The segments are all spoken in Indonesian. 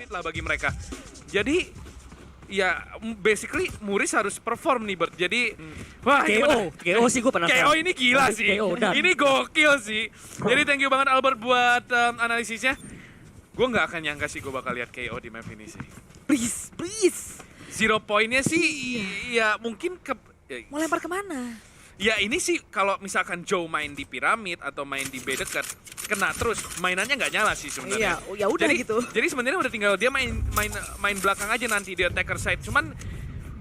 split lah bagi mereka. Jadi ya basically Muris harus perform nih Bert. Jadi wah KO sih gue penasaran. KO ini gila sih. KO, dan. Ini gokil sih. Jadi thank you banget Albert buat analisisnya. Gue nggak akan nyangka sih gue bakal lihat KO di map ini sih. Please. 0 poinnya sih ya mungkin ke Mau lempar kemana? ya ini sih kalau misalkan Joe main di piramid atau main di B dekat kena terus mainannya nggak nyala sih sebenarnya. Iya, ya udah jadi, gitu. Jadi sebenarnya udah tinggal dia main belakang aja nanti di attacker side. Cuman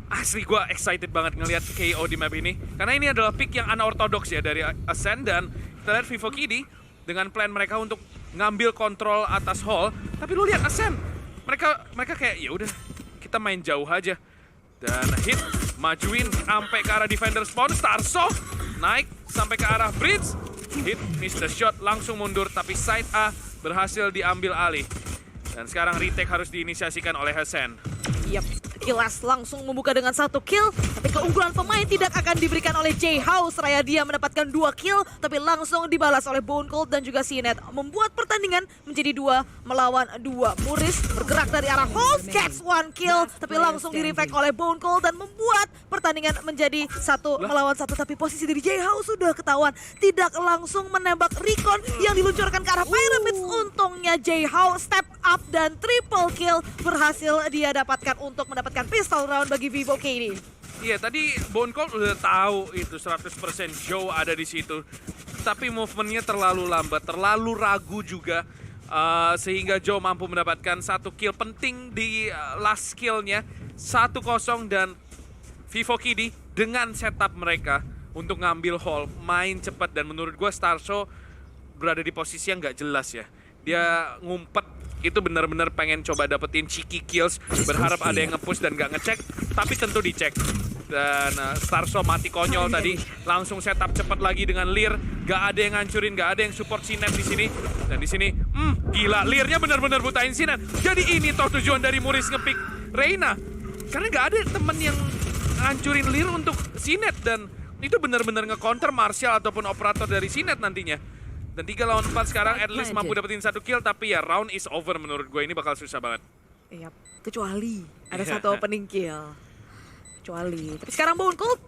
asli gue excited banget ngelihat KO di map ini karena ini adalah pick yang unorthodox ya dari Ascend dan kita lihat Vivo Kidi dengan plan mereka untuk ngambil kontrol atas hall. Tapi lu lihat Ascend, mereka kayak ya udah kita main jauh aja dan hit majuin sampai ke arah defender spawn. Starso naik sampai ke arah bridge, hit miss the shot langsung mundur tapi side A berhasil diambil alih dan sekarang retake harus diinisiasikan oleh Hasan. Yap, Kilas langsung membuka dengan 1 kill, tapi keunggulan pemain tidak akan diberikan oleh J-House. Raya dia mendapatkan 2 kill, tapi langsung dibalas oleh Bone Cold dan juga Sinet. Membuat pertandingan menjadi 2 melawan 2. Muris bergerak dari arah hall, gets 1 kill, tapi langsung di-reflect oleh Bone Cold dan membuat pertandingan menjadi 1 melawan 1. Tapi posisi dari J-House sudah ketahuan, tidak langsung menembak recon yang diluncurkan ke arah Pyramids. Untungnya J-House step up dan triple kill berhasil dia dapatkan untuk mendapatkan pistol round bagi Vivo KD. Iya, tadi Bone Cold udah tahu itu 100% Joe ada di situ. Tapi movementnya terlalu lambat, terlalu ragu juga. Sehingga Joe mampu mendapatkan 1 kill penting di last skillnya. 1-0 dan Vivo KD dengan setup mereka untuk ngambil hall, main cepat. Dan menurut gue Starso berada di posisi yang nggak jelas ya. Dia ngumpet, itu benar-benar pengen coba dapetin cheeky kills, berharap ada yang nge-push dan gak ngecek, tapi tentu dicek. Dan Starso mati konyol tadi, langsung setup cepat lagi dengan Lear, gak ada yang ngancurin, gak ada yang support Sinet di sini. Dan di sini, gila, Lear-nya benar-benar butain Sinet. Jadi ini toh tujuan dari Muris ngepick Reina, karena gak ada temen yang ngancurin Lear untuk Sinet dan itu benar-benar nge-counter Martial ataupun operator dari Sinet nantinya. Dan 3 lawan 4 sekarang at least mampu dapetin 1 kill, tapi ya round is over menurut gue, ini bakal susah banget. Iya, kecuali ada 1 opening kill. Tapi sekarang Bone Cold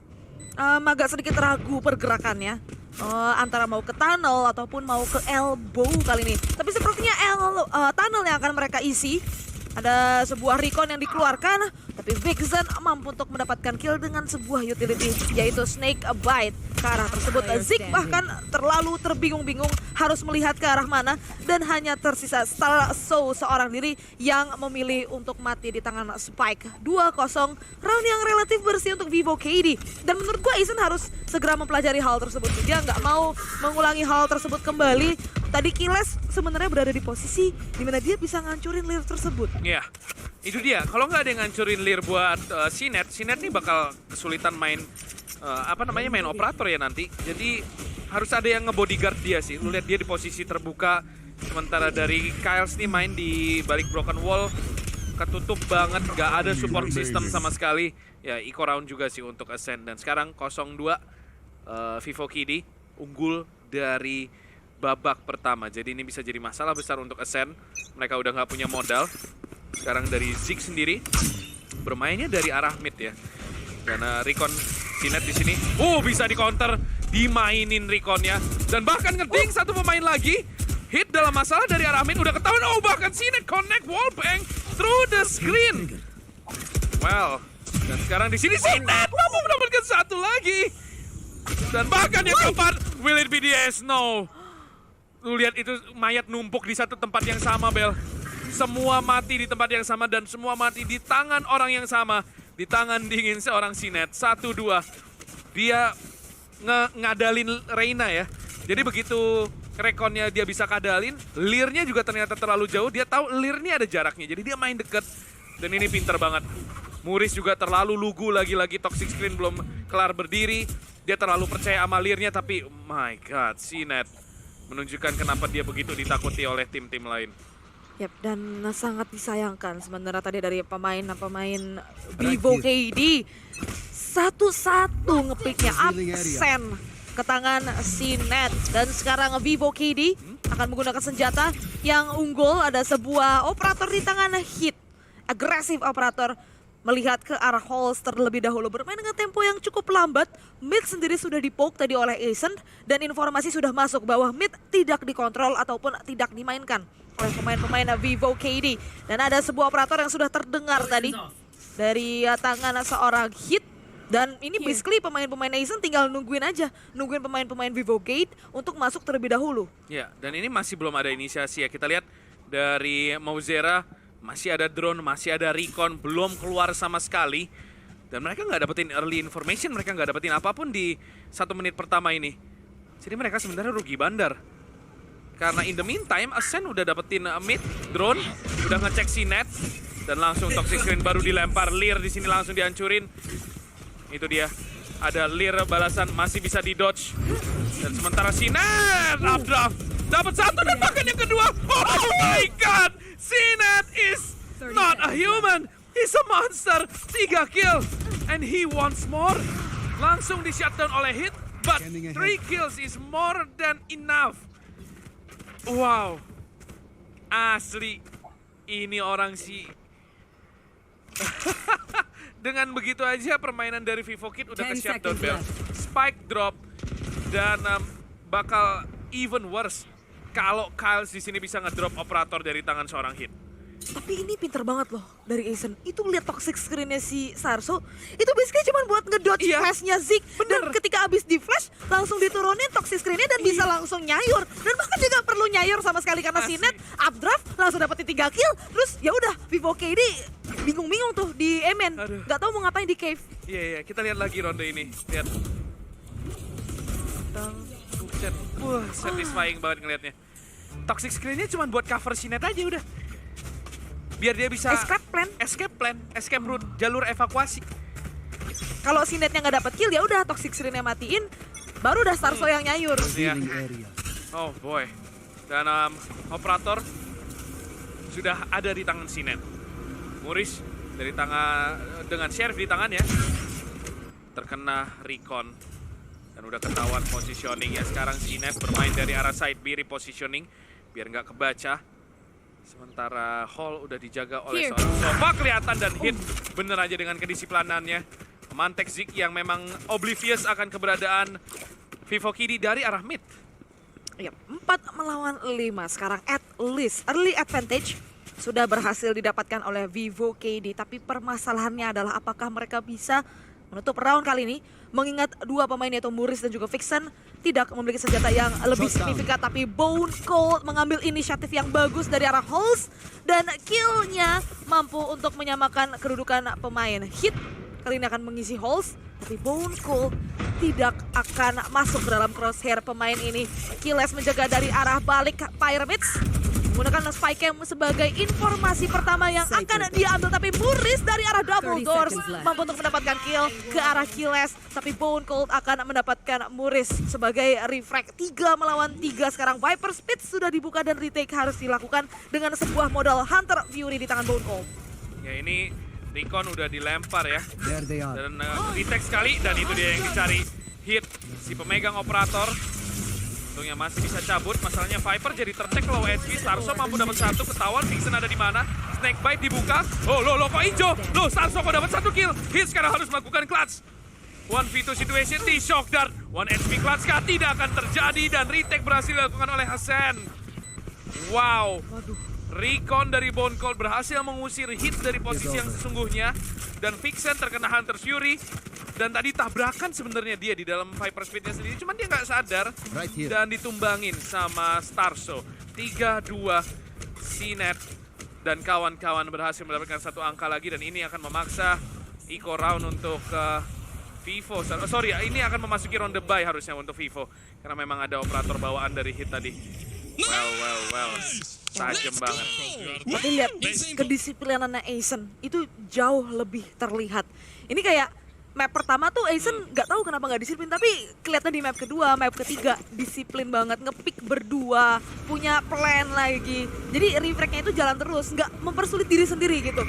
agak sedikit ragu pergerakannya. Antara mau ke tunnel ataupun mau ke elbow kali ini. Tapi sepertinya tunnel yang akan mereka isi. Ada sebuah recon yang dikeluarkan, tapi Vixen mampu untuk mendapatkan kill dengan sebuah utility, yaitu Snake Bite. Ke arah tersebut, Zik bahkan terlalu terbingung-bingung harus melihat ke arah mana, dan hanya tersisa Starso seorang diri yang memilih untuk mati di tangan Spike. 2-0, round yang relatif bersih untuk Vivo KD. Dan menurut gue Aizen harus segera mempelajari hal tersebut. Dia nggak mau mengulangi hal tersebut kembali. Tadi Kiles sebenarnya berada di posisi dimana dia bisa ngancurin Lear tersebut. Iya, itu dia. Kalau nggak ada yang ngancurin Lear buat Sinet nih bakal kesulitan main main operator ya nanti. Jadi harus ada yang nge-bodyguard dia sih. Lu lihat dia di posisi terbuka, sementara dari Kyles nih main di balik broken wall, ketutup banget, nggak ada support system sama sekali. Ya, eco round juga sih untuk Ascend. Dan sekarang 0-2, Vivo KD unggul dari babak pertama. Jadi ini bisa jadi masalah besar untuk Ascend. Mereka udah nggak punya modal. Sekarang dari Zik sendiri bermainnya dari arah mid ya. Karena recon Sinet di sini, bisa di counter, dimainin reconnya, dan bahkan ngeding satu pemain lagi. Hit dalam masalah dari arah mid udah ketahuan. Bahkan Sinet connect wallbang through the screen. Well, dan sekarang di sini Sinet mampu mendapatkan 1 lagi. Dan bahkan yang keempat, will it be the S? No. Lu lihat itu mayat numpuk di satu tempat yang sama, Bel. Semua mati di tempat yang sama dan semua mati di tangan orang yang sama. Di tangan dingin seorang Sinet. 1-2. Dia ngadalin Reina ya. Jadi begitu rekonnya dia bisa kadalin, Lear-nya juga ternyata terlalu jauh. Dia tahu Lear ini ada jaraknya, jadi dia main deket. Dan ini pinter banget. Muris juga terlalu lugu, lagi-lagi toxic screen belum kelar berdiri. Dia terlalu percaya sama Lear-nya, tapi my god, Sinet menunjukkan kenapa dia begitu ditakuti oleh tim-tim lain. Yap, dan sangat disayangkan sebenarnya tadi dari pemain Vivo KD. Satu-satu ngepicknya absen ke tangan Sinet. Dan sekarang Vivo KD akan menggunakan senjata yang unggul. Ada sebuah operator di tangan Hit. Agresif operator. Melihat ke arah Halls terlebih dahulu, bermain dengan tempo yang cukup lambat. Mid sendiri sudah dipoke tadi oleh Ascent dan informasi sudah masuk bahwa mid tidak dikontrol ataupun tidak dimainkan oleh pemain-pemain Vivo KD. Dan ada sebuah operator yang sudah terdengar tadi dari tangan seorang Hit. Dan ini basically pemain-pemain Ascent tinggal nungguin pemain-pemain Vivo Gate untuk masuk terlebih dahulu. Ya, dan ini masih belum ada inisiasi ya. Kita lihat dari Mauzera, masih ada drone, masih ada recon, belum keluar sama sekali. Dan mereka nggak dapetin early information, mereka nggak dapetin apapun di 1 menit pertama ini. Jadi mereka sebenarnya rugi bandar. Karena in the meantime, Ascent udah dapetin mid, drone, udah ngecek si net. Dan langsung toxic screen baru dilempar, Lear di sini langsung dihancurin. Itu dia, ada Lear balasan, masih bisa di-dodge. Dan sementara si net, updraft, dapat satu dan bahkan yang kedua. Oh my god! Sinet is not a human, he's a monster. 3 kill, and he wants more. Langsung di-shutdown oleh Hit, but 3 kills is more than enough. Wow, asli, ini orang sih. Dengan begitu aja permainan dari Vivo Kid udah ke shutdown bell. Spike drop, dan bakal even worse kalau Kyles di sini bisa ngedrop operator dari tangan seorang Hit. Tapi ini pinter banget loh dari Ascent. Itu lihat toxic screen-nya si Sarso, itu basically cuma buat ngedodge flash-nya Zik. Dan ketika abis di flash, langsung diturunin toxic screen-nya dan bisa langsung nyayur. Dan bahkan juga perlu nyayur sama sekali karena si net updraft langsung dapetin 3 kill. Terus ya udah Vivo KD bingung-bingung tuh di Emen. Gak tahu mau ngapain di cave. Iya, kita lihat lagi ronde ini. Lihat. Wah, satisfying banget ngelihatnya. Toxic screen-nya cuma buat cover si net aja udah. Biar dia bisa escape route, jalur evakuasi. Kalau si netnya nggak dapet kill ya udah toxic screen-nya matiin, baru udah Starso yang nyayur. Iya. Oh boy. Dan operator sudah ada di tangan si net. Muris dari tangan dengan Sheriff di tangannya terkena recon dan udah ketahuan positioning ya. Sekarang si net bermain dari arah side B, repositioning biar nggak kebaca. Sementara Hall udah dijaga oleh seorang Sova kelihatan dan Hit bener aja dengan kedisiplinannya. Memantek Zik yang memang oblivious akan keberadaan Vivo KD dari arah mid. Ya, 4 melawan 5 sekarang at least early advantage sudah berhasil didapatkan oleh Vivo KD. Tapi permasalahannya adalah apakah mereka bisa menutup round kali ini, mengingat 2 pemain yaitu Muris dan juga Vixen tidak memiliki senjata yang lebih signifikan. Tapi Bone Cold mengambil inisiatif yang bagus dari arah Halls dan killnya mampu untuk menyamakan kedudukan pemain. Hit kali ini akan mengisi Halls, tapi Bone Cold tidak akan masuk ke dalam crosshair pemain ini. Kiles menjaga dari arah balik Pyramids, menggunakan spike cam sebagai informasi pertama yang akan diambil. Tapi Muris dari arah double doors mampu untuk mendapatkan kill ke arah Kiles. Tapi Bone Cold akan mendapatkan Muris sebagai refrag. 3 melawan 3 sekarang. Viper Speed sudah dibuka dan retake harus dilakukan dengan sebuah modal Hunter Fury di tangan Bone Cold. Ya ini Recon udah dilempar ya. Dan retake sekali dan itu dia yang dicari. Hit si pemegang operator. Untungnya masih bisa cabut, masalahnya Viper jadi tercek low HP. Starso mampu dapat 1, ketahuan Vixen ada di mana. Snakebite dibuka. Oh lo kok hijau? Lo Starso kok dapat 1 kill. Hit sekarang harus melakukan clutch. 1v2 situation di shock dart. 1 HP clutch kah? Tidak akan terjadi dan retake berhasil dilakukan oleh Hasan. Wow. Recon dari Bone Cold berhasil mengusir Hit dari posisi yang sesungguhnya. Dan Vixen terkena Hunter Fury. Dan tadi tabrakan sebenarnya dia di dalam Viper Speed-nya sendiri. Cuman dia nggak sadar dan ditumbangin sama Starso. 3-2 Sinet dan kawan-kawan berhasil mendapatkan 1 angka lagi. Dan ini akan memaksa eco round untuk Vivo. Sorry, ini akan memasuki ronde bye harusnya untuk Vivo. Karena memang ada operator bawaan dari Hit tadi. Well. Tajam banget. Tapi lihat kedisiplinannya Ascent itu jauh lebih terlihat. Ini kayak map pertama tuh Ascent nggak tahu kenapa nggak disiplin, tapi kelihatan di map kedua, map ketiga disiplin banget, ngepick berdua, punya plan lagi. Jadi refragnya itu jalan terus, nggak mempersulit diri sendiri gitu.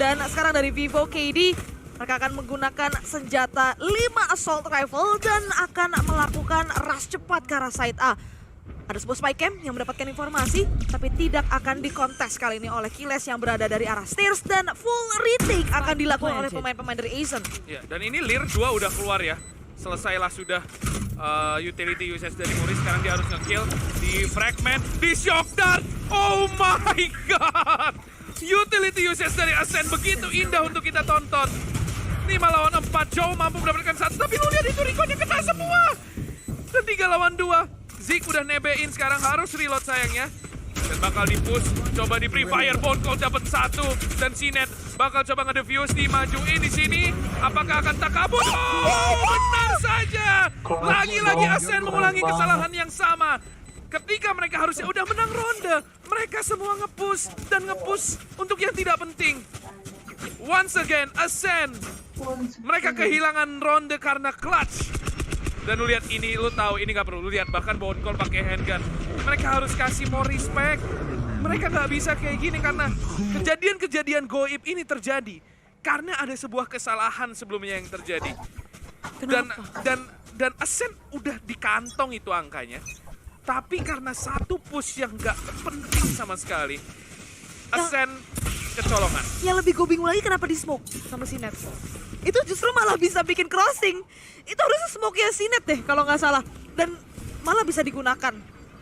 Dan sekarang dari Vivo KD, mereka akan menggunakan senjata 5 assault rifle dan akan melakukan rush cepat ke arah side A. Ada sebuah spy cam yang mendapatkan informasi, tapi tidak akan dikontes kali ini oleh Kiles yang berada dari arah stairs, dan full retake akan dilakukan oleh pemain-pemain dari Aizen. Ya, dan ini Lear 2 udah keluar ya. Selesailah sudah utility usage dari Muris. Sekarang dia harus nge-kill di fragment, di shock dart. Oh my god! Utility usage dari Ascent begitu indah untuk kita tonton. 5 lawan 4, Joe mampu mendapatkan 1, tapi lu lihat itu Rikonnya kena semua. Dan 3 lawan 2, Zik udah nebein, sekarang harus reload sayangnya. Dan bakal di-push, coba di Free Fire, Bone Cold dapat 1. Dan Sinet bakal coba nge-defuse, dimajuin di sini. Apakah akan takabut? Oh, benar saja. Lagi-lagi Ascent mengulangi kesalahan yang sama. Ketika mereka harusnya udah menang ronde, mereka semua nge-push dan nge-push untuk yang tidak penting. Once again, Ascent. Mereka kehilangan ronde karena clutch. Dan lu lihat ini, lu tahu ini gak perlu lu lihat, bahkan Bone Cold pakai handgun. Mereka harus kasih more respect. Mereka gak bisa kayak gini karena kejadian-kejadian goib ini terjadi karena ada sebuah kesalahan sebelumnya yang terjadi. Dan Ascent udah di kantong itu angkanya. Tapi karena satu push yang gak penting sama sekali, Ascent kecolongan. Yang lebih gue bingung lagi kenapa di smoke sama Sinet. Itu justru malah bisa bikin crossing. Itu harusnya smoke-nya Sinet deh kalau nggak salah. Dan malah bisa digunakan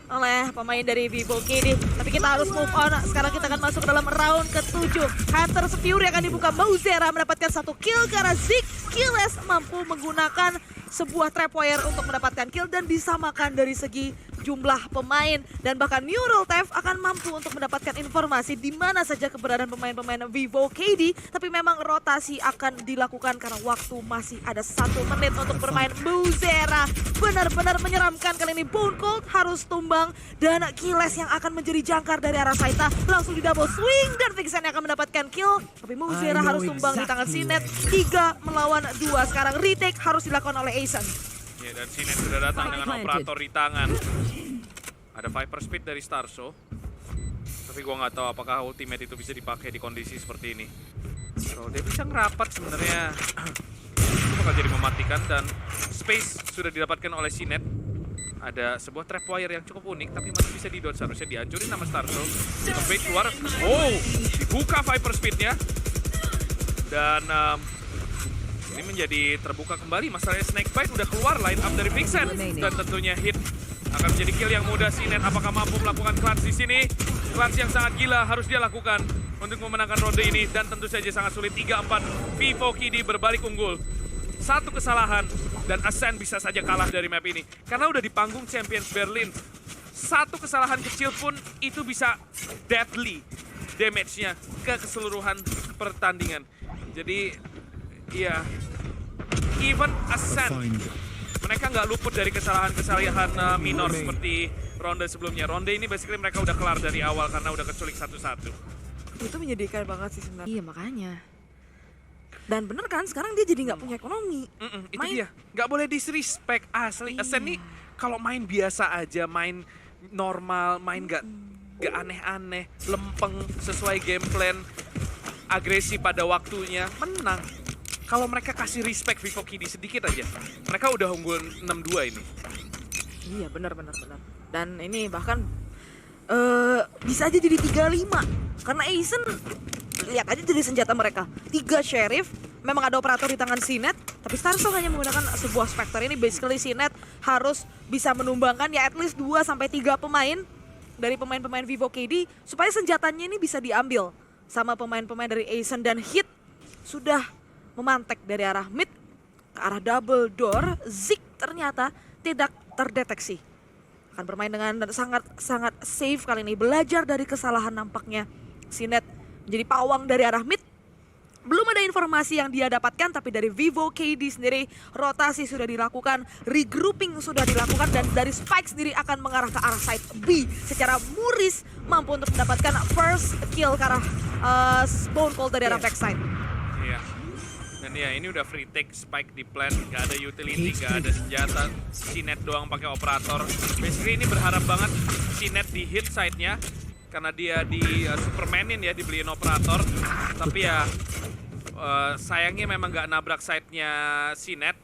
oleh pemain dari Vivo KD. Tapi kita harus move on. Sekarang kita akan masuk ke dalam round ke-7. Hunter's Fury akan dibuka. Mauzera mendapatkan 1 kill karena Zik Kiles mampu menggunakan sebuah trapwire untuk mendapatkan kill dan disamakan dari segi jumlah pemain, dan bahkan Neural Theft akan mampu untuk mendapatkan informasi di mana saja keberadaan pemain-pemain Vivo KD, tapi memang rotasi akan dilakukan karena waktu masih ada 1 menit untuk bermain. Mauzera benar-benar menyeramkan kali ini. Bone Cold harus tumbang dan Kiles yang akan menjadi jangkar dari arah Saita langsung di double swing dan Vixen yang akan mendapatkan kill, tapi Mauzera harus tumbang di tangan Sinet. 3 melawan 2. Sekarang retake harus dilakukan oleh Aizen. Ya, dan Sinet sudah datang dengan operator di tangan. Ada Viper Speed dari Starso. Tapi gua nggak tahu apakah ultimate itu bisa dipakai di kondisi seperti ini. Kalau dia bisa ngerapat sebenarnya itu bakal jadi mematikan, dan space sudah didapatkan oleh Sinet. Ada sebuah trapwire yang cukup unik tapi masih bisa di-dodge, harusnya dihancurin sama Starso. Sampai keluar. Oh, dibuka Viper Speed-nya. Dan ini menjadi terbuka kembali. Masalahnya Snakebite udah keluar line up dari Vixen, dan tentunya hit akan menjadi kill yang mudah. Sinet apakah mampu melakukan clutch di sini? Clutch yang sangat gila harus dia lakukan untuk memenangkan ronde ini, dan tentu saja sangat sulit. 3-4, Vivo KD berbalik unggul. 1 kesalahan dan Ascent bisa saja kalah dari map ini karena udah di panggung Champions Berlin. 1 kesalahan kecil pun itu bisa deadly damage-nya ke keseluruhan pertandingan. Jadi iya, even Ascent, mereka nggak luput dari kesalahan-kesalahan minor seperti ronde sebelumnya. Ronde ini basically mereka udah kelar dari awal karena udah keculik 1-1. Itu menyedihkan banget sih sebenarnya. Iya makanya. Dan bener kan, sekarang dia jadi nggak punya ekonomi. Itu dia, nggak boleh disrespect asli. Ascent nih kalau main biasa aja, main normal, main nggak aneh-aneh, lempeng sesuai game plan, agresi pada waktunya, menang. Kalau mereka kasih respect Vivo KD sedikit aja, mereka udah unggul 6-2 ini. Iya benar. Dan ini bahkan bisa aja jadi 3-5. Karena Aizen, lihat aja jadi senjata mereka. 3 Sheriff, memang ada operator di tangan Sinet, tapi Starso hanya menggunakan sebuah Spectre. Ini basically Sinet harus bisa menumbangkan ya at least 2-3 pemain dari pemain-pemain Vivo KD supaya senjatanya ini bisa diambil sama pemain-pemain dari Aizen. Dan hit sudah memantek dari arah mid ke arah double door. Zik ternyata tidak terdeteksi. Akan bermain dengan sangat safe kali ini. Belajar dari kesalahan nampaknya. Sinet menjadi pawang dari arah mid. Belum ada informasi yang dia dapatkan, tapi dari Vivo KD sendiri rotasi sudah dilakukan, regrouping sudah dilakukan, dan dari Spike sendiri akan mengarah ke arah side B. Secara Muris mampu untuk mendapatkan first kill ke arah Bone Cold dari arah backside. Iya. Dan ya ini udah free take, Spike di plan, gak ada utility, gak ada senjata. Sinet doang pakai operator. Basically ini berharap banget Sinet di hit side-nya karena dia di Supermanin ya, dibeliin operator. Tapi ya sayangnya memang gak nabrak side-nya Sinet.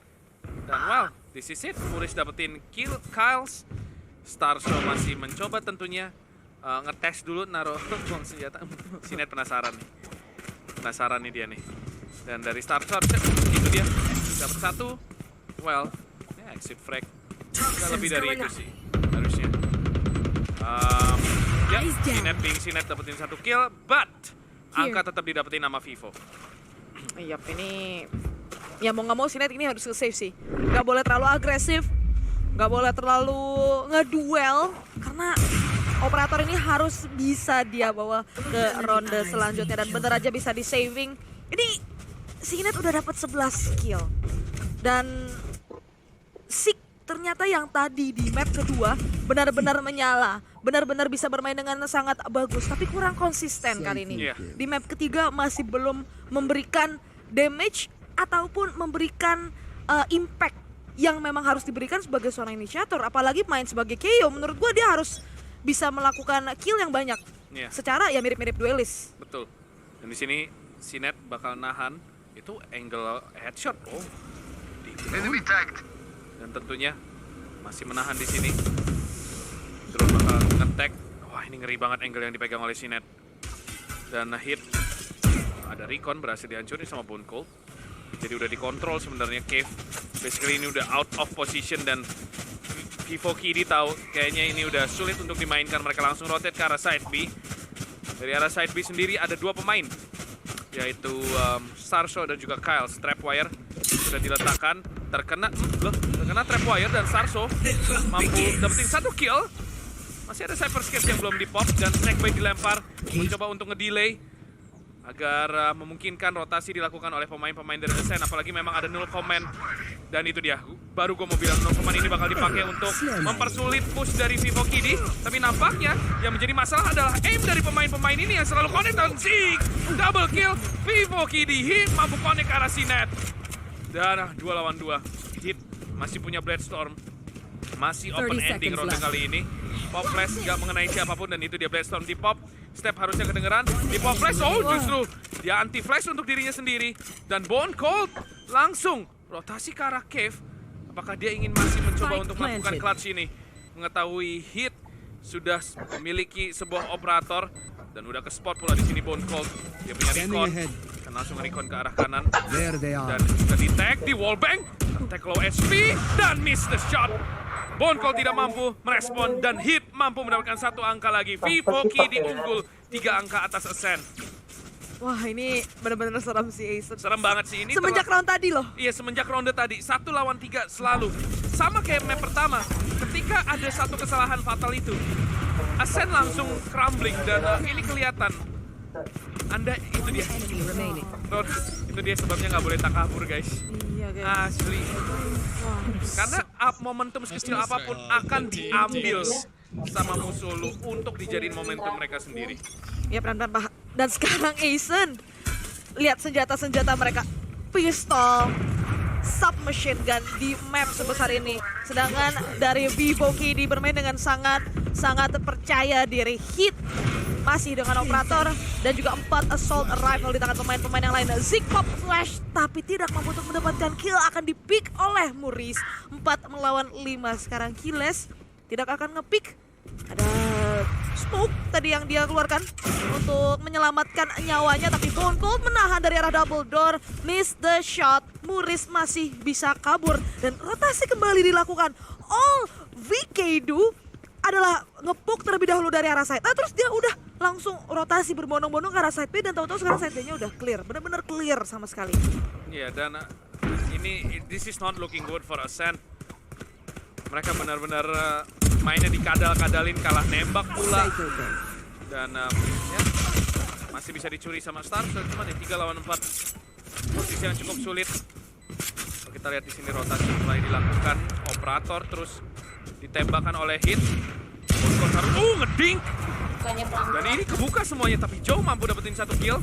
Dan wow, this is it. Muris dapetin kill, Kyles. Starso masih mencoba tentunya ngetes dulu naruh buang senjata. Sinet penasaran nih. Penasaran nih dia nih. Dan dari Starso itu dia dapat satu. Well, ya exit frag. Nggak lebih dari itu sih harusnya. Ya, Sinet dapetin satu kill, but angka tetap didapetin sama Vivo. Iya, ini ya mau nggak mau Sinet ini harus save sih. Nggak boleh terlalu agresif, nggak boleh terlalu ngeduel karena operator ini harus bisa dia bawa ke ronde selanjutnya dan bentar aja bisa di saving. Ini Sinet udah dapat 11 kill dan Sik ternyata yang tadi di map kedua benar-benar menyala, benar-benar bisa bermain dengan sangat bagus, tapi kurang konsisten kali ini. Di map ketiga masih belum memberikan damage ataupun memberikan impact yang memang harus diberikan sebagai seorang inisiator. Apalagi main sebagai KO, menurut gua dia harus bisa melakukan kill yang banyak. Secara ya mirip-mirip duelis. Betul. Dan di sini Sinet bakal nahan itu angle headshot. Oh, Enemy tagged. dan tentunya masih menahan di sini. Terus bakal nge-tag. Wah, ini ngeri banget angle yang dipegang oleh Sinet. Dan hit. Ada recon berhasil dihancurin sama Bone Cold. Jadi udah dikontrol sebenarnya Cave. Basically ini udah out of position dan Vivo Kidi tahu kayaknya ini udah sulit untuk dimainkan. Mereka langsung rotate ke arah side B. Dari arah side B sendiri ada dua pemain, yaitu Starso dan juga Kyle. Trapwire sudah diletakkan, terkena Trapwire dan Starso mampu dapetin satu kill. Masih ada Cypher Skate yang belum dipop dan Snakebite dilempar mencoba untuk ngedelay agar memungkinkan rotasi dilakukan oleh pemain-pemain dari Ascent, apalagi memang ada null command. Dan itu dia, baru gue mau bilang null command ini bakal dipakai untuk mempersulit push dari Vivo Kidi. Tapi nampaknya yang menjadi masalah adalah aim dari pemain-pemain ini yang selalu connect dan Zeke double kill. Vivo Kidi hit mampu connect ke arah Sinet. Dan 2 lawan 2, hit masih punya Bladestorm. Masih open ending ronde kali ini. Pop flash gak mengenai siapapun dan itu dia Bladestorm di pop. Step harusnya kedengeran. Di pop flash, oh justru dia anti flash untuk dirinya sendiri. Dan Bone Cold langsung rotasi ke arah Cave. Apakah dia ingin masih mencoba untuk melakukan clutch ini? Mengetahui hit sudah memiliki sebuah operator dan udah ke spot pula di sini Bone Cold. Dia punya recon dan langsung recon ke arah kanan. Dan sudah di tag di wallbang. Tag low SP dan miss the shot. Bone Cold tidak mampu merespon dan hit mampu mendapatkan satu angka lagi. Vivo Kidi unggul 3 angka atas Ascent. Wah, ini benar-benar seram sih Ace. Serem banget sih ini. Semenjak round tadi loh. Iya, semenjak ronde tadi 1 lawan 3 selalu. Sama kayak map pertama. Ketika ada satu kesalahan fatal itu, Ascent langsung crumbling dan ini kelihatan. Anda itu dia. Bro, itu dia sebabnya nggak boleh takabur guys. Iya guys. Asli. Karena momentum sekecil apapun akan diambil sama musuh lu untuk dijadiin momentum mereka sendiri. Ya pelan-pelan Pak. Dan sekarang Aizen, lihat senjata-senjata mereka. Pistol, submachine gun di map sebesar ini. Sedangkan dari Vivo Kidi bermain dengan sangat percaya diri. Hit masih dengan operator dan juga 4 assault rifle di tangan pemain-pemain yang lain. Zeke pop flash tapi tidak mampu untuk mendapatkan kill, akan di-pick oleh Muris. 4 melawan 5 sekarang. Killes tidak akan nge-pick. Ada smoke tadi yang dia keluarkan untuk menyelamatkan nyawanya, tapi Bone Cold menahan dari arah double door, miss the shot. Muris masih bisa kabur dan rotasi kembali dilakukan. All VK do adalah ngepuk terlebih dahulu dari arah side A, terus dia udah langsung rotasi berbondong-bondong ke arah side B dan tahu-tahu sekarang side B-nya udah clear, benar-benar clear sama sekali. Iya, dan ini this is not looking good for Ascent. Mereka benar-benar mainnya dikadal-kadalin, kalah nembak pula. Dan ya, masih bisa dicuri sama Starso, cuma di 3 lawan 4. Posisi yang cukup sulit. Kalau kita lihat di sini rotasi mulai dilakukan, operator terus ditembakkan oleh hit. Ngedink. Dan ini kebuka semuanya, tapi Joe mampu dapetin satu kill.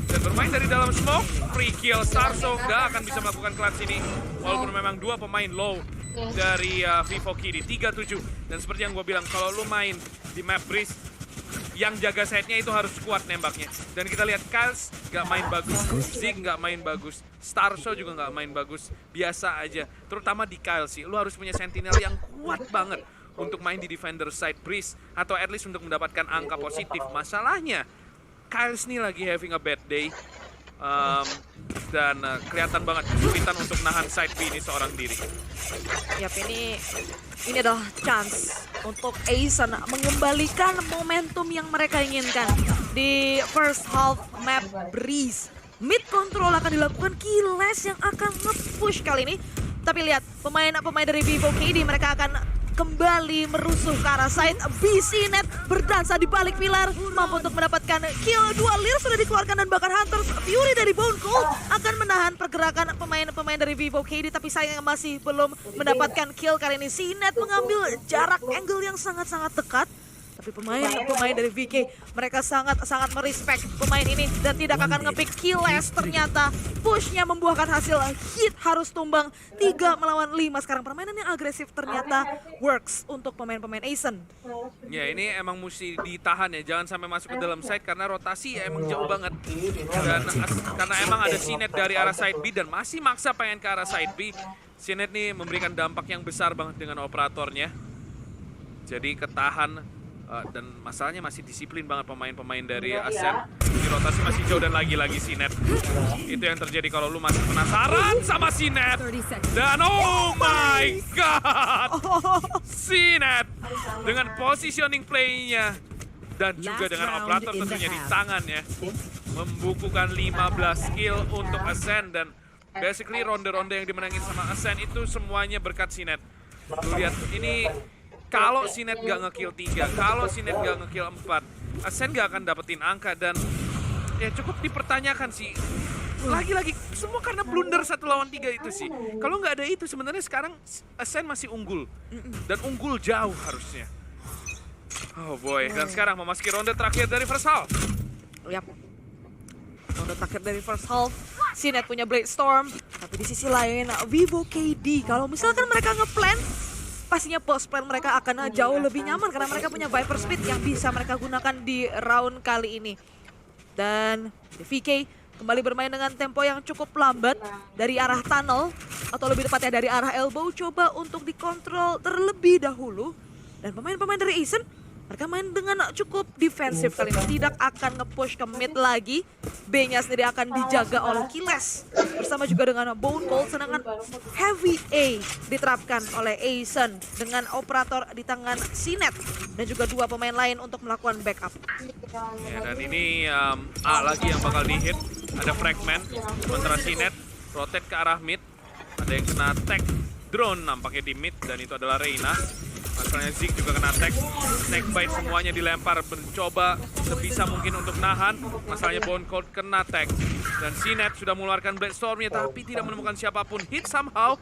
Dan bermain dari dalam smoke, free kill. Starso nggak akan bisa melakukan clutch ini. Walaupun memang 2 pemain low dari Vivo Kidi, 3-7. Dan seperti yang gue bilang, kalau lu main di map Breeze, yang jaga side-nya itu harus kuat nembaknya. Dan kita lihat Kyles nggak main bagus, Zeke nggak main bagus, Starso juga nggak main bagus, biasa aja. Terutama di Kyles sih, lu harus punya sentinel yang kuat banget untuk main di defender side Breeze atau at least untuk mendapatkan angka positif. Masalahnya Kyles nih lagi having a bad day. Dan kelihatan banget kesulitan untuk nahan side B ini seorang diri. Yap, ini adalah chance untuk Aizen mengembalikan momentum yang mereka inginkan di first half map Breeze. Mid control akan dilakukan, Kiles yang akan nge-push kali ini. Tapi lihat, pemain dari Vivo KD mereka akan kembali merusuh ke arah side B. CNET berdansa di balik pilar, mampu untuk mendapatkan kill. 2 Leer sudah dikeluarkan dan bahkan Hunter Fury dari Bone Cold akan menahan pergerakan pemain-pemain dari Vivo KD, tapi sayangnya masih belum mendapatkan kill. Kali ini CNET mengambil jarak angle yang sangat-sangat dekat. Tapi pemain dari VK mereka sangat merespek pemain ini dan tidak akan ngepick Kiles. Ternyata pushnya membuahkan hasil, hit harus tumbang 3 melawan 5. Sekarang permainan yang agresif ternyata works untuk pemain-pemain Aizen. Ya, ini emang mesti ditahan ya, jangan sampai masuk ke dalam side karena rotasi ya emang jauh banget. Dan karena emang ada CNET dari arah side B dan masih maksa pengen ke arah side B. CNET nih memberikan dampak yang besar banget dengan operatornya. Jadi ketahan. Dan masalahnya masih disiplin banget pemain-pemain dari Ascent. Di rotasi masih jauh dan lagi-lagi CNET. Itu yang terjadi kalau lu masih penasaran sama CNET. Dan oh my god! CNET dengan positioning play-nya dan juga dengan operator tentunya di tangannya membukukan 15 kill untuk Ascent. Dan basically ronde-ronde yang dimenangin sama Ascent itu semuanya berkat CNET. Lu lihat ini. Kalau CNET gak nge-kill 3, kalau CNET gak nge-kill 4, Ascent gak akan dapetin angka dan ya cukup dipertanyakan sih. Lagi-lagi semua karena blunder 1 lawan 3 itu sih. Kalau nggak ada itu sebenarnya sekarang Ascent masih unggul dan unggul jauh harusnya. Oh boy, dan sekarang memasuki ronde terakhir dari first half. Yap. Ronde terakhir dari first half, CNET punya Blade Storm, tapi di sisi lain Vivo KD kalau misalkan mereka ngeplan pastinya post plan mereka akan jauh lebih nyaman karena mereka punya Viper Speed yang bisa mereka gunakan di round kali ini. Dan VK kembali bermain dengan tempo yang cukup lambat dari arah tunnel atau lebih tepatnya dari arah elbow, coba untuk dikontrol terlebih dahulu. Dan pemain-pemain dari Aizen mereka main dengan cukup defensif kali ini, tidak akan nge-push ke mid lagi. B-nya sendiri akan dijaga oleh Kiles bersama juga dengan Bone Cold, sedangkan Heavy A diterapkan oleh Aizen dengan operator di tangan CNET dan juga 2 pemain lain untuk melakukan backup. Ya, dan ini A lagi yang bakal di-hit, ada fragment, sementara CNET rotate ke arah mid, ada yang kena tag drone nampaknya di mid dan itu adalah Reina. Masalahnya Zeke juga kena tag, Snakebite semuanya dilempar, mencoba sebisa mungkin untuk nahan. Masalahnya Bone Cold kena tag. Dan CNET sudah mengeluarkan Blade Storm-nya tapi tidak menemukan siapapun. Hit somehow,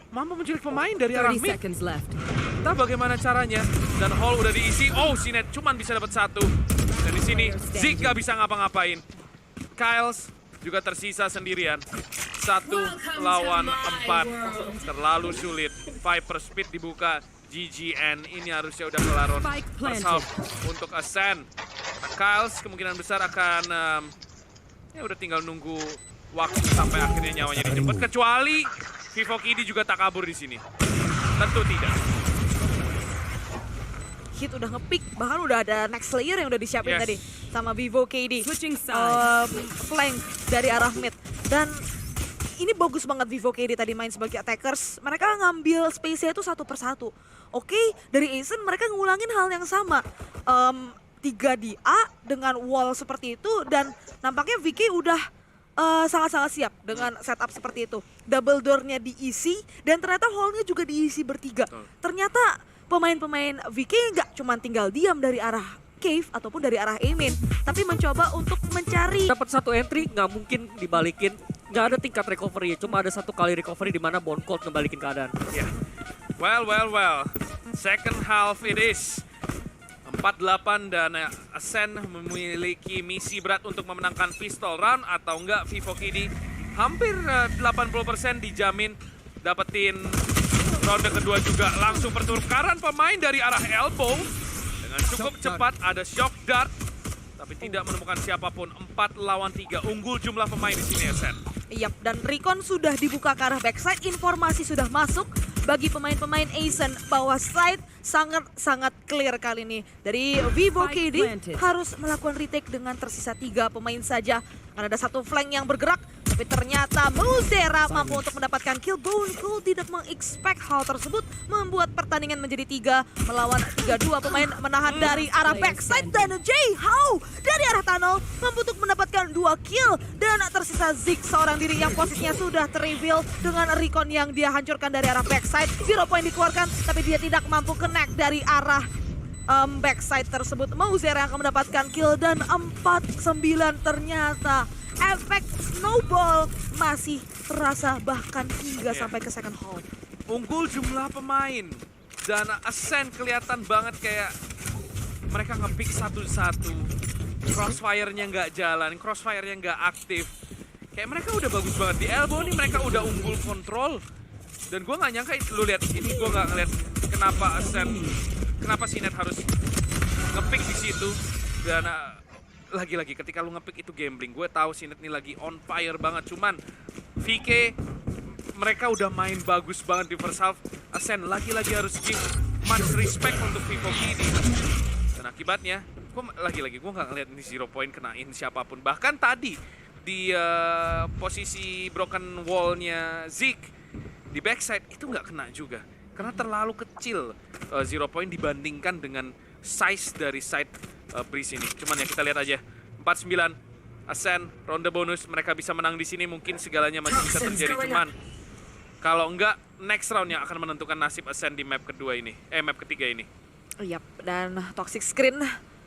mampu menculik pemain dari arah mid. Entah bagaimana caranya. Dan Hall udah diisi, oh CNET cuman bisa dapat 1. Dan di sini Zeke gak bisa ngapa-ngapain. Kyles juga tersisa sendirian. 1 lawan 4, terlalu sulit. Viper Speed dibuka. GGN ini harusnya udah kelar first half untuk Ascent. Kyles kemungkinan besar akan ya udah tinggal nunggu waktu sampai akhirnya nyawanya dijemput, kecuali Vivo KD juga tak kabur di sini. Tentu tidak. Hit udah ngepick, bahkan udah ada next layer yang udah disiapin tadi sama Vivo KD. Flank dari arah mid. Dan ini bagus banget Vivo KD tadi main sebagai attackers. Mereka ngambil space-nya itu 1 per 1. Oke, dari Aizen mereka ngulangin hal yang sama. 3 di A dengan wall seperti itu dan nampaknya VK udah sangat-sangat siap dengan setup seperti itu. Double door-nya diisi dan ternyata hall-nya juga diisi bertiga. Ternyata pemain-pemain VK nggak cuma tinggal diam dari arah cave ataupun dari arah A-main, tapi mencoba untuk mencari. Dapat 1 entry nggak mungkin dibalikin, nggak ada tingkat recovery, cuma ada 1 kali recovery di mana Bone Cold ngebalikin keadaan. Yeah. Well. Second half it is. 4-8 dan Ascent memiliki misi berat untuk memenangkan pistol round atau enggak Vivo KD hampir 80% dijamin dapetin ronde kedua juga. Langsung pertukaran pemain dari arah elbow dengan cukup cepat, ada shock dart tapi tidak menemukan siapapun. 4 lawan 3, unggul jumlah pemain di sini Ascent. Yap, dan recon sudah dibuka ke arah backside, informasi sudah masuk bagi pemain-pemain Asian bahwa side sangat clear kali ini. Dari Vivo KD harus melakukan retake dengan tersisa 3 pemain saja. Karena ada satu flank yang bergerak, tapi ternyata Muzera mampu untuk mendapatkan kill. Bone Cold tidak mengexpect hal tersebut, membuat pertandingan menjadi 3 melawan 3-2. Pemain menahan dari arah backside dan J-How dari arah tunnel mampu untuk mendapatkan 2 kill. Dan tersisa Zik seorang diri yang posisinya sudah terreveal dengan recon yang dia hancurkan dari arah backside. 0 point dikeluarkan, tapi dia tidak mampu connect dari arah backside tersebut. Muzera yang akan mendapatkan kill dan 4-9 ternyata. Efek snowball masih terasa bahkan hingga sampai ke second half. Unggul jumlah pemain dan Ascent kelihatan banget kayak mereka nge-pick satu-satu. Crossfire-nya nggak jalan, crossfire-nya nggak aktif. Kayak mereka udah bagus banget di elbow nih, mereka udah unggul kontrol. Dan gue nggak nyangka, lu lihat ini, gue nggak ngeliat kenapa Ascent, kenapa Sinet harus nge-pick di situ. Dan lagi-lagi ketika lu nge-pick itu gambling. Gue tahu Sinet nih lagi on fire banget, cuman VK mereka udah main bagus banget di first half. Ascent lagi-lagi harus give much respect untuk Vivo KD. Dan akibatnya, gue nggak ngeliat ini 0 point kenain siapapun. Bahkan tadi di posisi broken wall-nya Zeke di backside itu nggak kena juga. Karena terlalu kecil 0 point dibandingkan dengan size dari side Breeze ini. Cuman ya kita lihat aja. 4-9 Ascent, ronde bonus, mereka bisa menang di sini, mungkin segalanya masih bisa terjadi. Cuman kalau enggak, next round yang akan menentukan nasib Ascent di map kedua ini. Map ketiga ini. Yap, dan Toxic Screen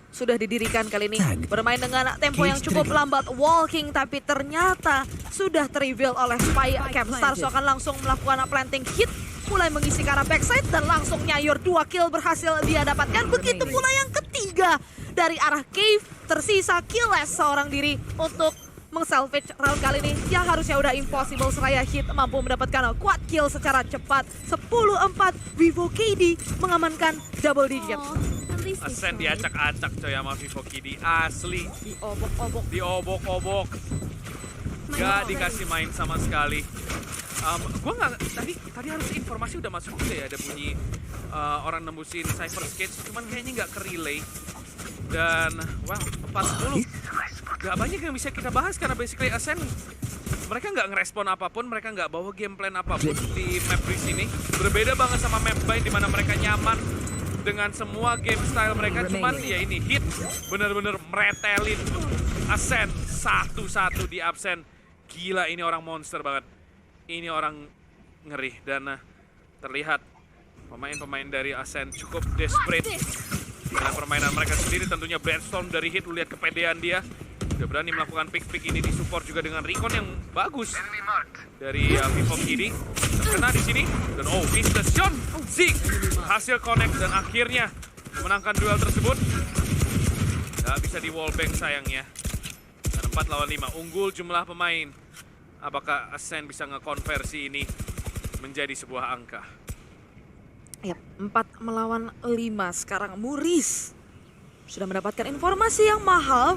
sudah didirikan kali ini. Bermain dengan tempo yang cukup lambat, walking, tapi ternyata sudah terreveal oleh Spy Camp. Starso akan langsung melakukan planting hit, mulai mengisi ke arah backside dan langsung nyayur 2 kill berhasil dia dapatkan. Begitu pula yang ketiga dari arah cave, tersisa Killes seorang diri untuk meng-salvage round kali ini yang harusnya udah impossible. Seraya hit mampu mendapatkan quad kill secara cepat. 10-4, Vivo KD mengamankan double digit. Ascent diacak-acak coy sama Vivo KD, asli. Diobok-obok. Gak dikasih main sama sekali. Gue nggak, tadi harus informasi udah masuk juga ya, ada bunyi orang nembusin Cypher Skates, cuman kayaknya nggak ke relay. Dan wow, 40. Gak banyak yang bisa kita bahas karena basically Ascent mereka nggak ngerespon apapun, mereka nggak bawa game plan apapun di map Breeze ini. Berbeda banget sama map Bind di mana mereka nyaman dengan semua game style mereka. Cuman ya ini hit bener-bener meretelin Ascent satu-satu di absen. Gila, ini orang monster banget. Ini orang ngeri dan terlihat pemain-pemain dari Ascent cukup desperate dengan permainan mereka sendiri. Tentunya Brainstorm dari hit, lu lihat kepedean dia. Udah berani melakukan pick-pick ini, disupport juga dengan recon yang bagus dari Vivo KD. Terkena di sini dan miss the shot. Zeke hasil connect dan akhirnya memenangkan duel tersebut. Gak bisa di wallbang sayangnya. Dan 4 lawan 5, unggul jumlah pemain. Apakah Ascent bisa ngekonversi ini menjadi sebuah angka? Yap, 4 melawan 5. Sekarang Muris sudah mendapatkan informasi yang mahal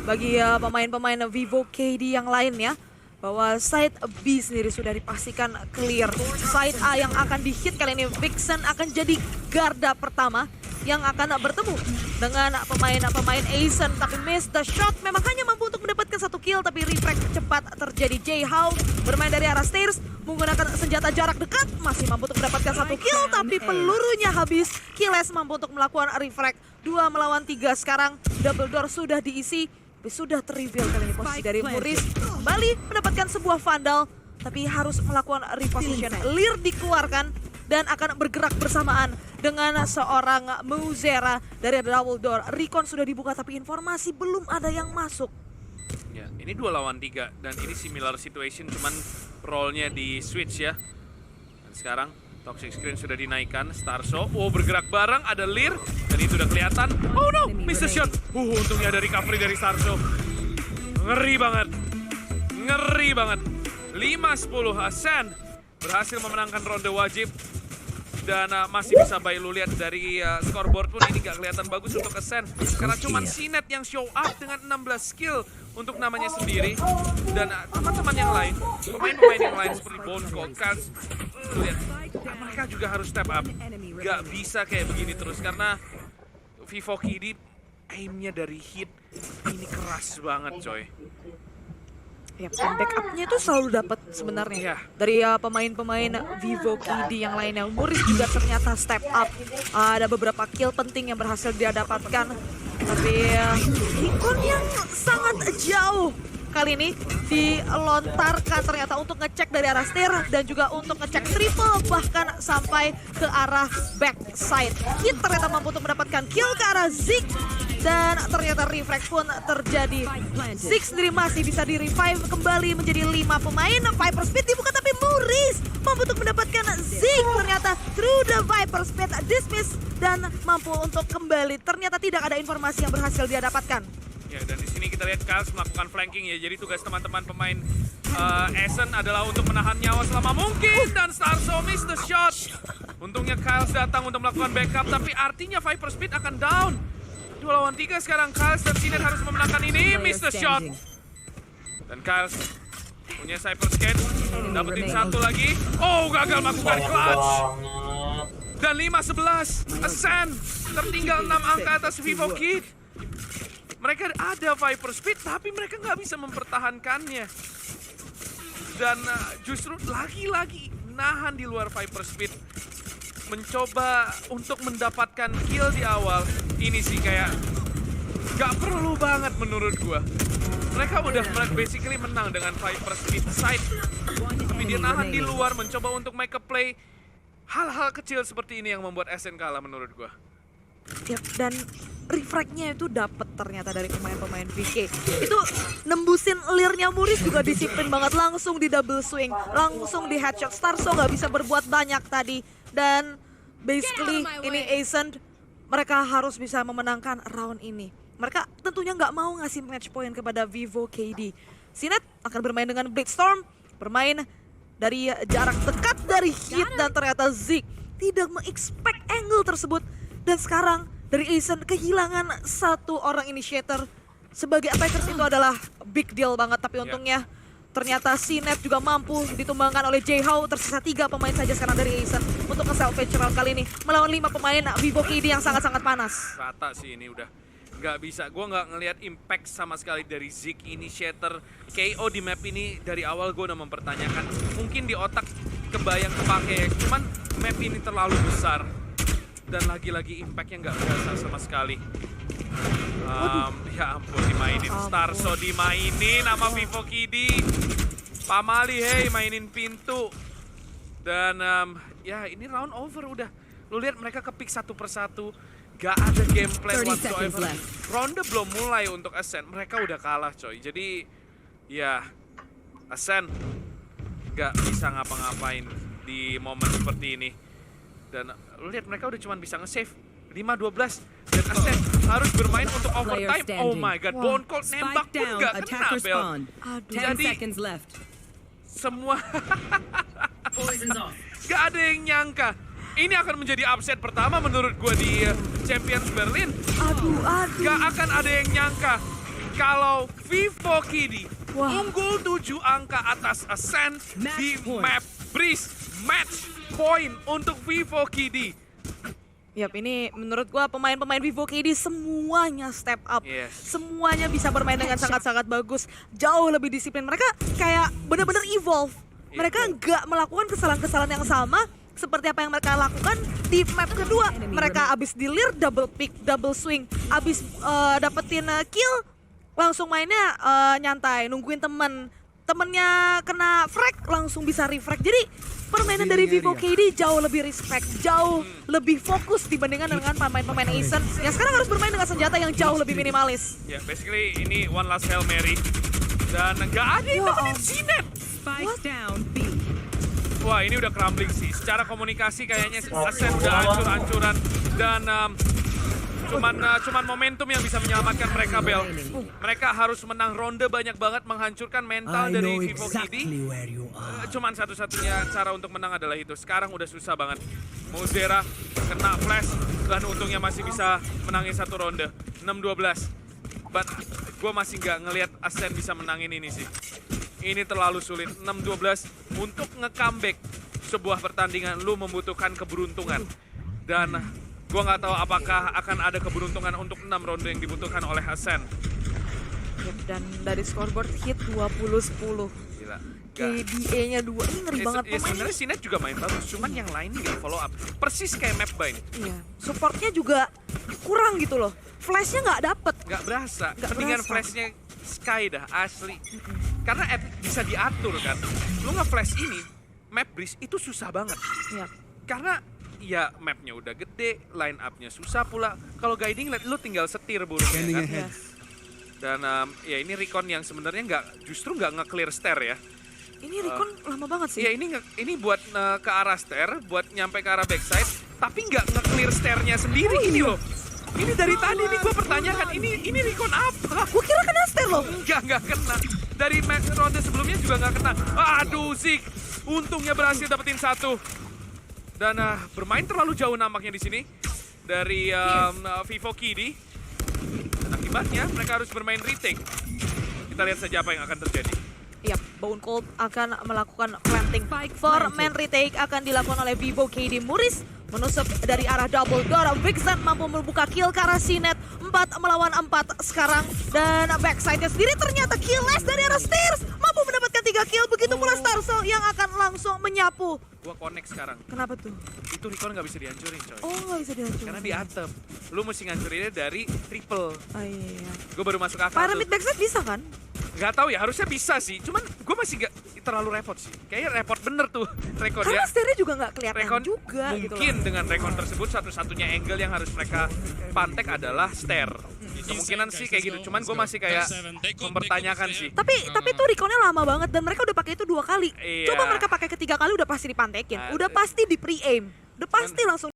bagi pemain-pemain Vivo KD yang lainnya, bahwa side B sendiri sudah dipastikan clear. Side A yang akan di-hit kali ini, Vixen akan jadi garda pertama yang akan bertemu dengan pemain-pemain Asian, tapi miss the shot. Memang hanya mampu untuk mendapatkan 1 kill, tapi refract cepat terjadi. J-How bermain dari arah stairs menggunakan senjata jarak dekat, masih mampu untuk mendapatkan 1 kill, tapi pelurunya habis. Killes mampu untuk melakukan refract. 2 melawan 3 sekarang, double door sudah diisi, tapi sudah terreveal kali ini posisi dari Muris. Kembali mendapatkan sebuah vandal, tapi harus melakukan reposition. Lear dikeluarkan dan akan bergerak bersamaan dengan seorang Muzera dari double door. Recon sudah dibuka, tapi informasi belum ada yang masuk. Ya, ini 2 lawan 3 dan ini similar situation, cuman role-nya di switch ya. Dan sekarang Toxic Screen sudah dinaikkan, Starso, bergerak bareng, ada Lear, dan itu udah kelihatan. Oh no, miss the shot. Untungnya ada recovery dari Starso. Ngeri banget. Ngeri banget. 5-10, Ascent berhasil memenangkan ronde wajib. Dan masih bisa by lu lihat dari scoreboard pun ini gak kelihatan bagus untuk Ascent. Karena cuman Sinet yang show up dengan 16 skill untuk namanya sendiri. Dan teman-teman yang lain, pemain-pemain yang lain seperti Bone Cold, Kans, lu lihat, mereka juga harus step up. Gak bisa kayak begini terus karena Vivo Kid aimnya dari hit ini keras banget coy. Ya, backup-nya itu selalu dapat sebenarnya Iya. dari pemain-pemain Vivo KD yang lainnya. Muris juga ternyata step up. Ada beberapa kill penting yang berhasil dia dapatkan. Tapi Nikon yang sangat jauh kali ini dilontarkan ternyata untuk ngecek dari arah stair dan juga untuk ngecek triple bahkan sampai ke arah backside. Hit ternyata mampu untuk mendapatkan kill ke arah Zik. Dan ternyata refresh pun terjadi. Zik sendiri masih bisa di-revive kembali menjadi 5 pemain. Viper Speed dibuka tapi Muris mampu untuk mendapatkan Zik. Ternyata through the Viper Speed dismiss dan mampu untuk kembali. Ternyata tidak ada informasi yang berhasil dia dapatkan. Ya, dan di sini kita lihat Kals melakukan flanking ya. Jadi tugas teman-teman pemain Ascent adalah untuk menahan nyawa selama mungkin. Dan Starso miss the shot. Untungnya Kals datang untuk melakukan backup. Tapi artinya Viper Speed akan down. 2 lawan 3 sekarang. Kals dan Sinet harus memenangkan ini. Miss the shot. Dan Kals punya Cypher Scan. Dapetin satu lagi. Oh, gagal melakukan clutch. Dan 5-11. Ascent tertinggal 6 angka atas Vivo Kid. Mereka ada Viper Speed, tapi mereka nggak bisa mempertahankannya. Dan justru lagi-lagi nahan di luar Viper Speed. Mencoba untuk mendapatkan kill di awal. Ini sih kayak nggak perlu banget menurut gua. Mereka udah basically menang dengan Viper Speed side. Tapi dia nahan di luar, mencoba untuk make a play. Hal-hal kecil seperti ini yang membuat SN kalah menurut gua. Yap, dan refrag-nya itu dapat ternyata dari pemain-pemain VK. Itu nembusin lirnya Muris juga disiplin banget, langsung di double swing, langsung di headshot. Starso nggak bisa berbuat banyak tadi. Dan basically ini Ascent, mereka harus bisa memenangkan round ini. Mereka tentunya nggak mau ngasih match point kepada Vivo KD. Sinet akan bermain dengan Blitzstorm, bermain dari jarak dekat dari hit dan ternyata Zik tidak mengexpect angle tersebut. Dan sekarang dari Ascent kehilangan satu orang initiator sebagai attackers itu adalah big deal banget. Tapi untungnya ternyata Sinet juga mampu ditumbangkan oleh J-How. Tersisa 3 pemain saja sekarang dari Ascent untuk nge-salvage round kali ini melawan 5 pemain Vivo KD yang sangat-sangat panas. Rata sih ini udah nggak bisa. Gue nggak ngelihat impact sama sekali dari Zik initiator KO di map ini. Dari awal gue udah mempertanyakan, mungkin di otak kebayang kepake, cuman map ini terlalu besar. Dan lagi-lagi impactnya nggak berasa sama sekali. Ya ampun, dimainin Starso, dimainin sama Vivo Kid. Pamali, hey, mainin pintu. Dan ya ini round over udah. Lu lihat mereka kepick satu persatu. Gak ada gameplay whatsoever. Ronde belum mulai untuk Ascent. Mereka udah kalah coy. Jadi ya Ascent gak bisa ngapa-ngapain di momen seperti ini. Dan lu lihat mereka udah cuma bisa nge-save 5-12. Dan Ascent harus bermain untuk overtime. Oh my god, Bone Cold nembak pun gak kena Bel. Jadi semua gak ada yang nyangka ini akan menjadi upset pertama menurut gue di Champions Berlin. Gak akan ada yang nyangka kalau Vivo Kid unggul 7 angka atas Ascent di map Breeze. Match point untuk Vivo Kid. Yap, ini menurut gua pemain-pemain Vivo KD semuanya step up. Semuanya bisa bermain dengan sangat-sangat bagus. Jauh lebih disiplin. Mereka kayak benar-benar evolve. Mereka nggak melakukan kesalahan-kesalahan yang sama seperti apa yang mereka lakukan di map kedua. Mereka abis di-leer, double pick, double swing. Abis dapetin kill, langsung mainnya nyantai, nungguin temennya kena frag, langsung bisa refrag. Jadi permainan dari Vivo KD jauh lebih respect, jauh lebih fokus dibandingkan dengan pemain-pemain Ascent yang sekarang harus bermain dengan senjata yang jauh lebih minimalis. Ya, basically ini one last Hail Mary. Dan nggak ada yang nemenin Sinet. Wah, ini udah crumbling sih. Secara komunikasi kayaknya Ascent udah hancur-hancuran. Dan Cuman momentum yang bisa menyelamatkan mereka, Bel. Mereka harus menang ronde banyak banget, menghancurkan mental I dari know Vivo exactly Kidi. where you are. Cuman satu-satunya cara untuk menang adalah itu. Sekarang udah susah banget. Muzera kena flash dan untungnya masih bisa menangin satu ronde. 6-12. But gue masih nggak ngelihat Ascent bisa menangin ini sih. Ini terlalu sulit. 6-12 untuk nge-comeback sebuah pertandingan. Lu membutuhkan keberuntungan. Dan gue nggak tahu apakah akan ada keberuntungan untuk 6 ronde yang dibutuhkan oleh Ascent. Dan dari scoreboard hit 20-10. Gila. KDA-nya 2, ini ngeri banget Ya sebenarnya Sinet juga main bagus, cuman yang lain nggak follow up. Persis kayak Mapbind, Iya, supportnya juga kurang gitu loh. Flashnya nggak dapet. nggak berasa. Nggak Mendingan berasa. flashnya Sky dah, asli. Karena bisa diatur kan. Lu nge-flash ini, map breeze itu susah banget. Iya. Karena ya mapnya udah gede, line up-nya susah pula. Kalau guiding light lu tinggal setir burungnya Scanning kan. ahead. Dan ya ini Recon yang sebenarnya justru nggak nge-clear stair ya. Ini Recon lama banget sih. Iya ini buat ke arah stair, buat nyampe ke arah backside, tapi nggak nge-clear stairnya sendiri ini loh. Ini dari tadi nih gue pertanyakan, ini Recon apa? Gue kira kena stair loh. Nggak kena. Dari match ronde sebelumnya juga nggak kena. Aduh Zik, untungnya berhasil dapetin satu. Dan bermain terlalu jauh nampaknya di sini dari Vivo Kidi. Dan akibatnya mereka harus bermain retake. Kita lihat saja apa yang akan terjadi. Iya, Bone Cold akan melakukan planting. For man retake akan dilakukan oleh Vivo KD. Muris menusuk dari arah double door. Vixen mampu membuka kill ke arah Sinet. 4 melawan 4 sekarang. Dan backside-nya sendiri ternyata killless dari arah Stairs. Mampu mendapatkan 3 kill. Begitu pula Starsel yang akan langsung menyapu. Gua connect sekarang. Kenapa tuh? Itu Recon nggak bisa dihancurin coy. Oh, nggak bisa dihancurin. Karena di atap. Lu mesti ngancurinnya dari triple. Oh iya. Gue baru masuk akal Pyramid tuh. backside bisa kan? Gak tahu ya, harusnya bisa sih. Cuman gue masih gak terlalu repot sih. Kayaknya repot bener tuh Recon Karena ya. stairnya juga nggak kelihatan Recon juga gitu mungkin loh. dengan Recon tersebut satu-satunya angle yang harus mereka pantek adalah stair. Kemungkinan sih kayak gitu. Cuman gue masih kayak mempertanyakan sih. Tapi tuh Reconnya lama banget dan mereka udah pakai itu 2 kali. Iya. Coba mereka pakai ketiga kali udah pasti dipantekin. Udah pasti di pre-aim. Udah pasti langsung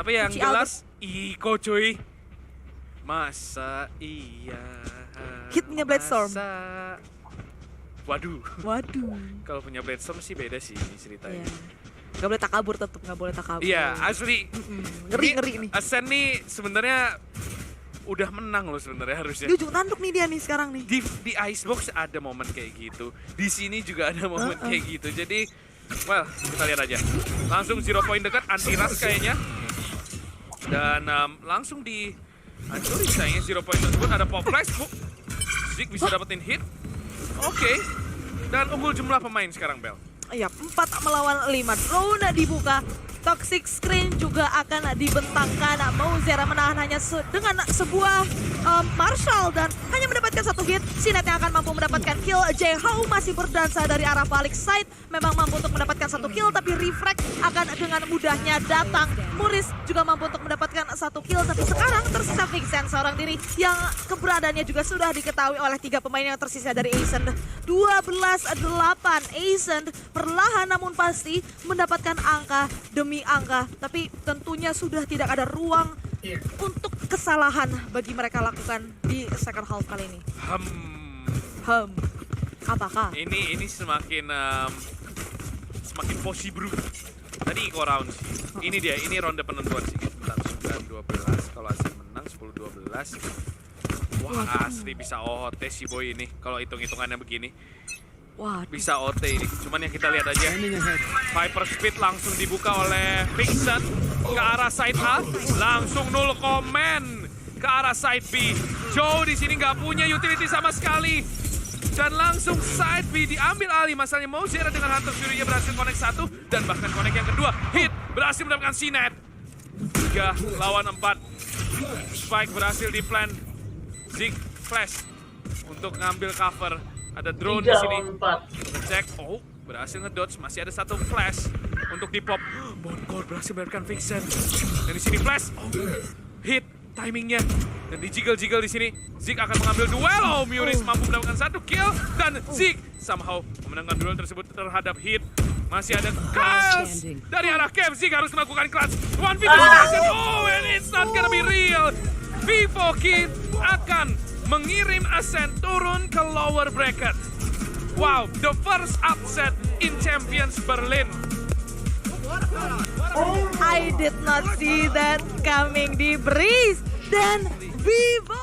Tapi yang Uci jelas, Iko cuy. Masa iya. Hitnya Bladestorm. Masa... Waduh, Waduh. kalau punya Bladestorm sih beda sih ini ceritanya. Iya. Gak boleh takabur tetap, gak boleh takabur. Iya, asli. Ngeri nih. Ascent nih sebenarnya udah menang loh sebenarnya harusnya. Di ujung tanduk nih dia nih sekarang nih. Di Icebox ada momen kayak gitu. Di sini juga ada momen kayak gitu. Jadi, well, kita lihat aja. Langsung 0 point dekat, anti-rush kayaknya. Dan langsung dihancurin sayangnya 0 point tersebut. Ada pop flash. Zik bisa dapetin hit. Oke. Dan unggul jumlah pemain sekarang, Bel. Iya, 4 melawan 5. Drone dibuka. Toxic Screen juga akan dibentangkan. Moser menahan hanya dengan sebuah Marshall dan hanya mendapatkan 1 hit. Sinet yang akan mampu mendapatkan kill. J-How masih berdansa dari arah balik side. Memang mampu untuk mendapatkan 1 kill, tapi Refract akan dengan mudahnya datang. Muris juga mampu untuk mendapatkan 1 kill, tapi sekarang tersisa Vixen seorang diri yang keberadaannya juga sudah diketahui oleh 3 pemain yang tersisa dari Ascent. 12-8. Ascent perlahan namun pasti mendapatkan angka demi angka, tapi tentunya sudah tidak ada ruang untuk kesalahan bagi mereka lakukan di second half kali ini. Apakah? Ini semakin possible. Tadi Iko round sih. Ini dia, ini ronde penentuan sih. Bentar, 9-12. Kalau Ascent menang 10-12. Wah, asli bisa OT si boy ini. Kalau hitung-hitungannya begini. Wah, Bisa OT ini. Cuman yang kita lihat aja. Hyper Speed langsung dibuka oleh Vixen ke arah side A. Langsung 0 comment ke arah side B. Joe di sini nggak punya utility sama sekali. Dan langsung side B diambil alih. Masalahnya Moser dengan Hunter Fury-nya berhasil connect 1. Dan bahkan connect yang kedua. Hit berhasil mendapatkan Sinet. 3 lawan 4. Spike berhasil di plan. Zik flash untuk ngambil cover. Ada drone di sini. Ngecek. Oh, berhasil ngedodge. Masih ada 1 flash untuk di pop. Bonkor berhasil mendapatkan Vixen. Dan di sini flash. Oh, hit timingnya. Dan di jiggle-jiggle di sini. Zik akan mengambil duel. Oh, Muris mampu mendapatkan 1 kill. Dan Zik somehow memenangkan duel tersebut terhadap hit. Masih ada Kyles dari arah camp. Zik harus melakukan clutch. 1v2 situation. Oh, and it's not gonna be real. Vivo Kid akan mengirim Ascent turun ke lower bracket. Wow, the first upset in Champions Berlin. I did not see that coming di Breeze dan Vivo.